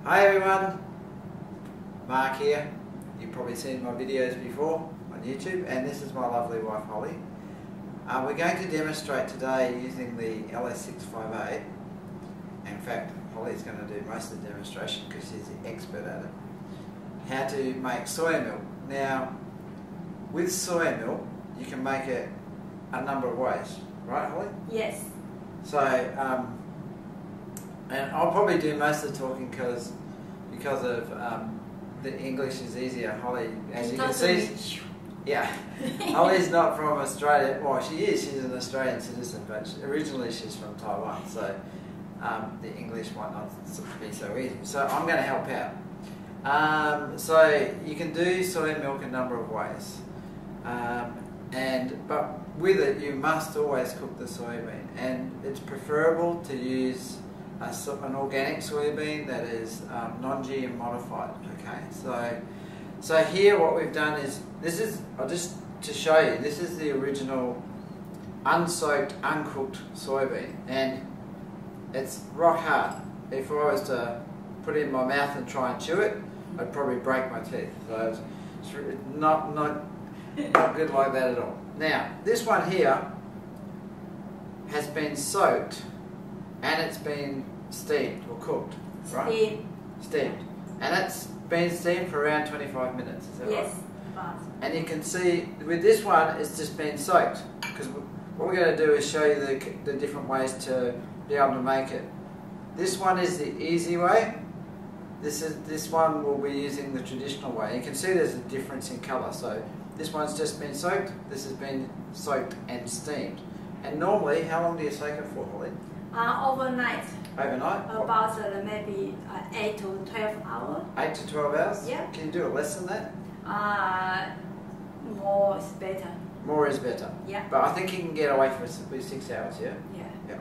Hi everyone, Mark here. You've probably seen my videos before on YouTube, and this is my lovely wife Holly. We're going to demonstrate today using the LS658. In fact, Holly's going to do most of the demonstration because she's the expert at it. How to make soya milk. Now, with soya milk, you can make it a number of ways, right Holly? Yes. So, and I'll probably do most of the talking because of the English is easier. Holly, as you can see, yeah, Holly's not from Australia. Well, she is. She's an Australian citizen, but originally she's from Taiwan. So the English might not be so easy. So I'm going to help out. So you can do soy milk a number of ways, but with it you must always cook the soybean, and it's preferable to use an organic soybean that is non-GM modified. Okay, so here what we've done is, just to show you, this is the original unsoaked, uncooked soybean, and it's rock hard. If I was to put it in my mouth and try and chew it, I'd probably break my teeth. So it's not good like that at all. Now, this one here has been soaked and it's been steamed or cooked, right? Steamed. And it's been steamed for around 25 minutes, is that yes, right? And you can see with this one, it's just been soaked, because what we're going to do is show you the different ways to be able to make it. This one is the easy way. This one will be using the traditional way. You can see there's a difference in colour. So this one's just been soaked, this has been soaked and steamed. And normally, how long do you soak it for, Holly? Overnight. Overnight? About maybe 8 to 12 hours. 8 to 12 hours? Yeah. Can you do it less than that? More is better. More is better? Yeah. But I think you can get away for 6 hours, yeah? Yeah. Yeah.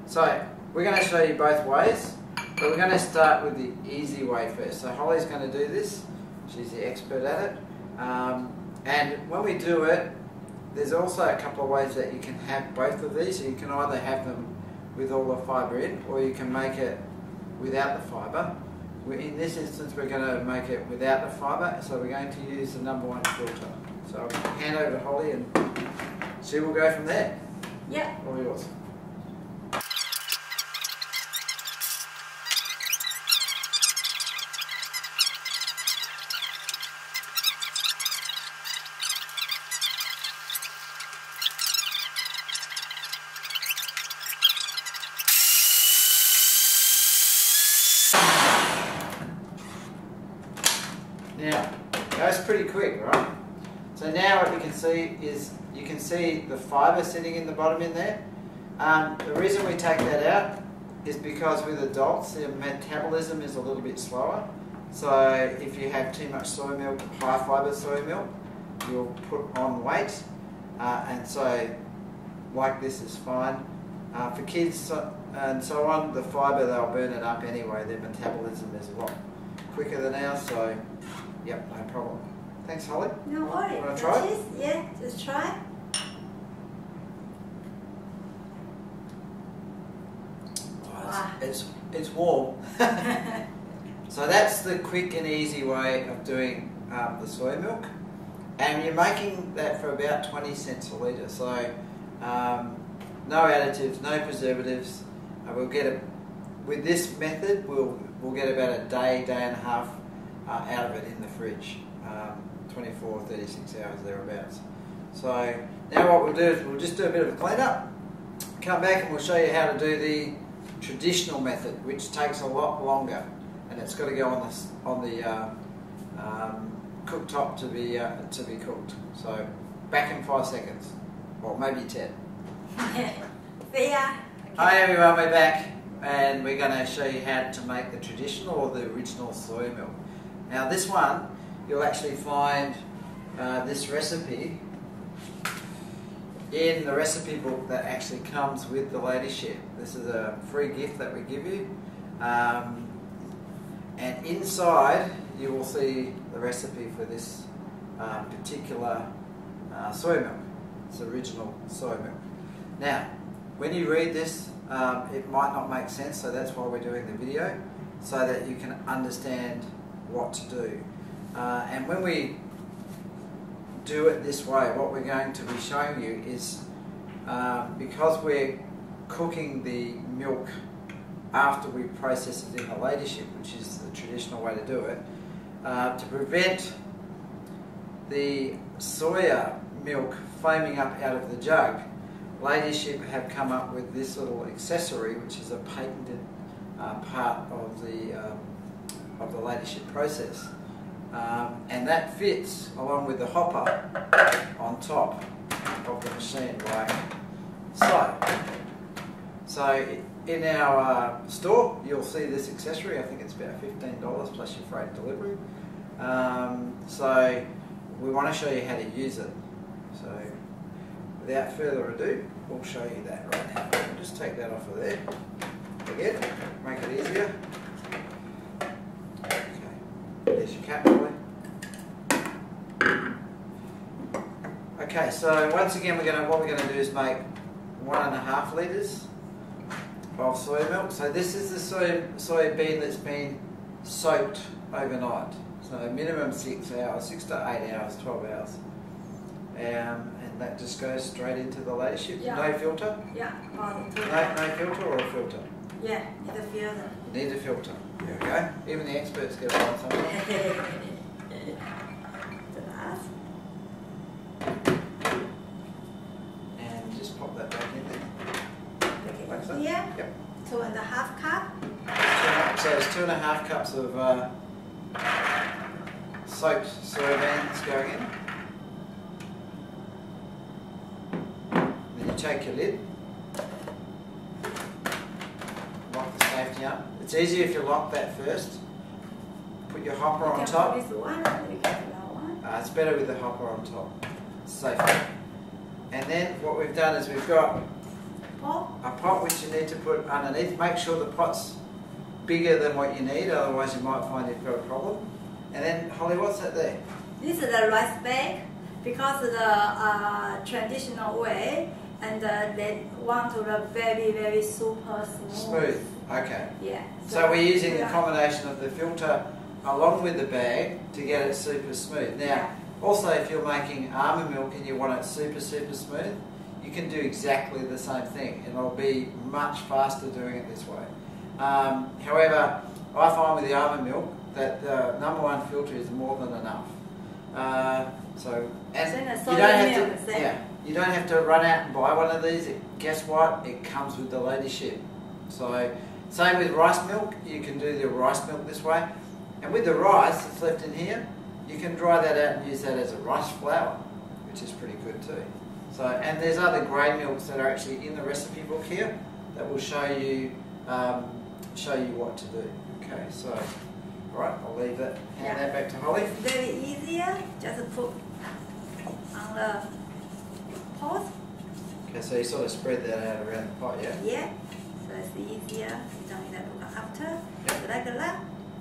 So, we're going to show you both ways, but we're going to start with the easy way first. So Holly's going to do this. She's the expert at it. And when we do it, there's also a couple of ways that you can have both of these. So you can either have them with all the fibre in, or you can make it without the fibre. In this instance, we're going to make it without the fibre, so we're going to use the #1 filter. So I'll hand over to Holly and she will go from there. Yeah. All yours. Now, that's pretty quick, right? So now what you can see is, you can see the fibre sitting in the bottom in there. The reason we take that out is because with adults, their metabolism is a little bit slower. So if you have too much soy milk, high fibre soy milk, you'll put on weight. And so, like this is fine. For kids and so on, the fibre, they'll burn it up anyway. Their metabolism is a lot quicker than ours, so yep, no problem. Thanks, Holly. No worries. You want to try it? Yeah, just try. Oh, it's warm. So that's the quick and easy way of doing the soy milk, and you're making that for about 20 cents a litre. So no additives, no preservatives. We'll get it with this method. We'll get about a day and a half out of it in the fridge, 24 or 36 hours thereabouts. So now what we'll do is we'll just do a bit of a clean up, come back and we'll show you how to do the traditional method, which takes a lot longer, and it's got to go on the cooktop to be cooked. So back in 5 seconds, or maybe 10. See ya. Okay. Hi everyone, we're back, and we're going to show you how to make the traditional or the original soy milk. Now this one, you'll actually find this recipe in the recipe book that actually comes with the LadyShip. This is a free gift that we give you. And inside you will see the recipe for this particular soy milk. It's original soy milk. Now, when you read this, it might not make sense, so that's why we're doing the video. so that you can understand what to do. And when we do it this way, what we're going to be showing you is, because we're cooking the milk after we process it in the LadyShip, which is the traditional way to do it, to prevent the soya milk foaming up out of the jug, LadyShip have come up with this little accessory, which is a patented part of the LadyShip process, and that fits along with the hopper on top of the machine, like so. So in our store, you'll see this accessory. I think it's about $15 plus your freight and delivery. So we want to show you how to use it. So without further ado, we'll show you that right now. We'll just take that off of there. Again, make it easier. Okay, there's your cap, Holly. Okay, so once again, what we're going to do is make 1.5 litres of soya milk. So this is the soya bean that's been soaked overnight. So minimum 6 hours, 6 to 8 hours, 12 hours. And that just goes straight into the LadyShip. Yeah. No filter? Yeah. No filter or a filter? Yeah, need a filter. Need a filter. There we go. Even the experts get it on sometimes. And just pop that back in there. Like so. Yeah. Yep. 2.5 cup. So there's 2.5 cups of soaked soybeans going in. Then you take your lid, lock the safety up. It's easier if you lock that first. Put your hopper on top. This one, we get that one. It's better with the hopper on top. It's safer. And then what we've done is we've got a pot which you need to put underneath. Make sure the pot's bigger than what you need, otherwise you might find you've got a problem. And then, Holly, what's that there? This is the rice bag, because the traditional way, and they want to be very, very super smooth. Smooth, okay. Yeah. So we're using the combination of the filter along with the bag to get it super smooth. Now, also if you're making almond milk and you want it super, super smooth, you can do exactly the same thing, and it'll be much faster doing it this way. However, I find with the almond milk that the #1 filter is more than enough. You don't have to run out and buy one of these. Guess what? It comes with the LadyShip. So same with rice milk. You can do the rice milk this way, and with the rice that's left in here, you can dry that out and use that as a rice flour, which is pretty good too. So, and there's other grain milks that are actually in the recipe book here that will show you what to do. Okay, so all right, I'll leave that. Hand that back to Holly. It's very easier. Just put on the pot. Okay, so you sort of spread that out around the pot, yeah? Yeah. So it's easier. You don't need to look after. Yep. Like that.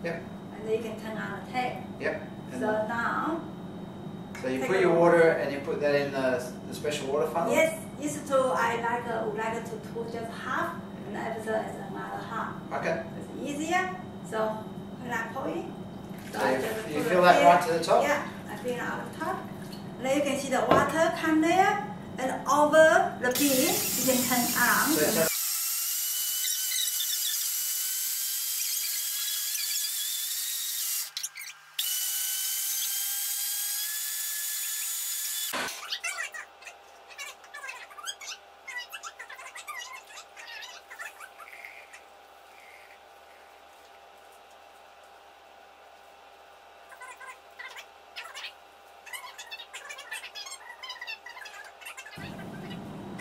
Yep. And then you can turn on the tap. Yep. And so now. So you put your water and you put that in the special water funnel? Yes. Used to would like to do just half, and after is another half. Okay. It's easier. So when I pour it, so you fill that right to the top? Yeah, I fill it out the top. And then you can see the water come there, and over the bean you can turn on. So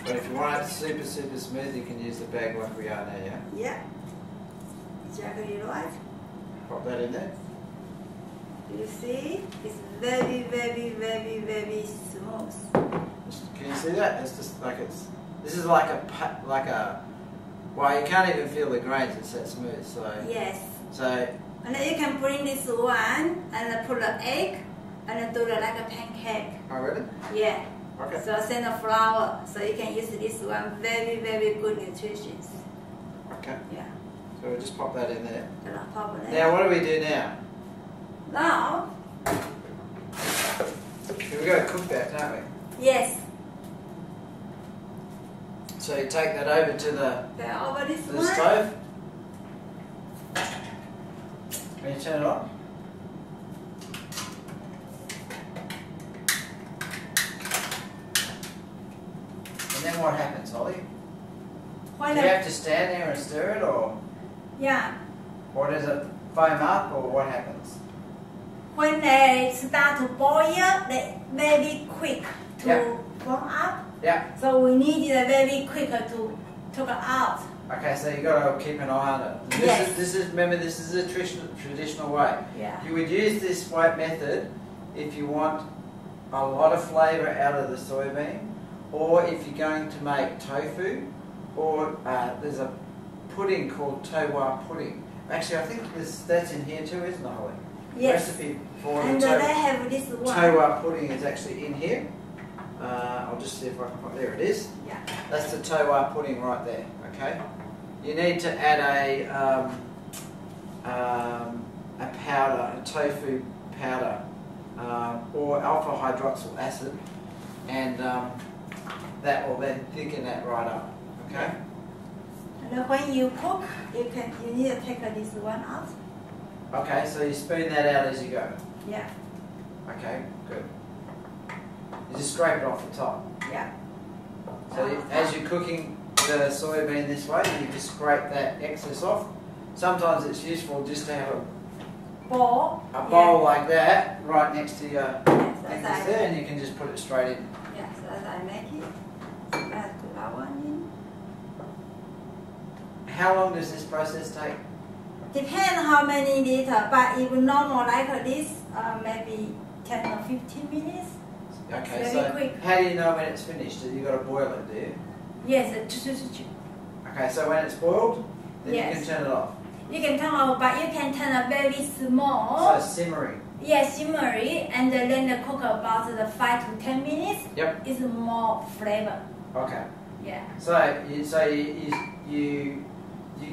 but if you want it super, super smooth, you can use the bag like we are now, yeah? Yeah. Exactly right. Pop that in there. You see? It's very, very, very, very smooth. Can you see that? It's just like this is like a, well, you can't even feel the grains, it's that smooth, so. Yes. So. And then you can bring this one and put the egg and do it like a pancake. Oh, really? Yeah. Okay. So send the flour, so you can use this one. Very, very good nutrition. Okay. Yeah. So we'll just pop that in there. Probably. Now what do we do now? Now, We've got to cook that, don't we? yes. So you take that over to the Over this the one. stove. Can you turn it on? And then what happens, Holly? When Do you have to stand there and stir it, or yeah. does it foam up, or what happens? When they start to boil, they very quick to Yeah. warm up. Yeah. So we need it very quick to take it out. Okay, so you got to keep an eye on it. Yes. Remember, this is a traditional way. Yeah. You would use this method if you want a lot of flavour out of the soybean, or if you're going to make tofu, or there's a pudding called Soya pudding. Actually, I think that's in here too, isn't it, Holly? Yes. The recipe for And the they have this one. Soya pudding is actually in here. I'll just see if I can find. There it is. Yeah. That's the Soya pudding right there. Okay. You need to add a powder, a tofu powder, or alpha hydroxyl acid, and that will then thicken that right up. Okay. And when you cook, you need to take this one out. Okay. So you spoon that out as you go. Yeah. Okay. Good. You just scrape it off the top. Yeah. So as you're cooking the soybean this way, you just scrape that excess off. Sometimes it's useful just to have a bowl like that right next to your things there, and you can just put it straight in. Yes, as I make it, I put that one in. How long does this process take? Depends how many liters, but if normal like this, maybe 10 or 15 minutes. Okay, Very so quick. how do you know when it's finished? You got to boil it, do you? Yes. Okay, so when it's boiled, then Yes. you can turn it off. You can turn off, but you can turn it very small. So simmering. Yes, simmery, and then cook about the 5 to 10 minutes. Yep. It's more flavor. Okay. Yeah. So you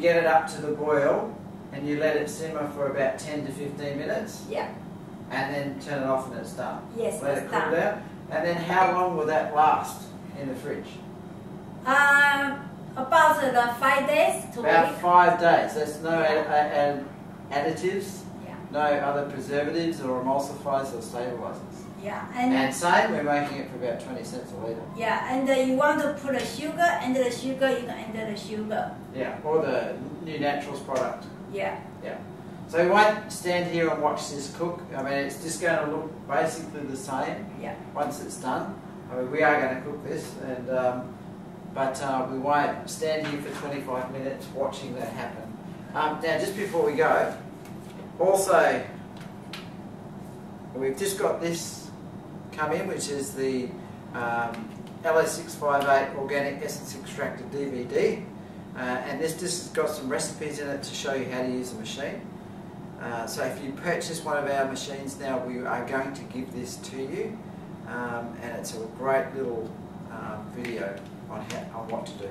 get it up to the boil, and you let it simmer for about 10 to 15 minutes. Yeah. And then turn it off and it's done. Yes, Let it it's cool done. down. And then how long will that last in the fridge? About the 5 days to a About week. 5 days. There's no additives, Yeah. no other preservatives or emulsifiers or stabilizers. Yeah. And same, we're making it for about 20 cents a litre. Yeah, and you want to put the sugar, and the sugar, you can enter the sugar. Yeah, or the New Naturals product. Yeah. Yeah. So we won't stand here and watch this cook. I mean, it's just going to look basically the same Yeah. once it's done. I mean, we are going to cook this, and but we won't stand here for 25 minutes watching that happen. Now, just before we go, also, we've just got this come in, which is the LA658 Organic Essence Extractor DVD, and this just has got some recipes in it to show you how to use the machine. So if you purchase one of our machines now, we are going to give this to you, and it's a great little video on what to do.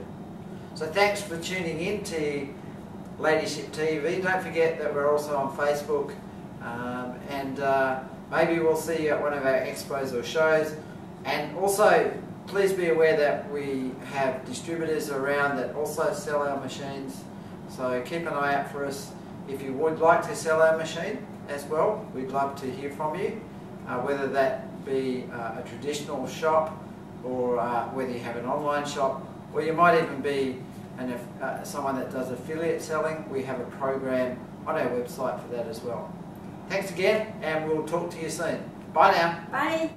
So thanks for tuning in to LadyShip TV. Don't forget that we're also on Facebook, and maybe we'll see you at one of our expos or shows. And also, please be aware that we have distributors around that also sell our machines, so keep an eye out for us. If you would like to sell our machine as well, we'd love to hear from you, whether that be a traditional shop, or whether you have an online shop, or you might even be someone that does affiliate selling. We have a program on our website for that as well. Thanks again, and we'll talk to you soon. Bye now. Bye.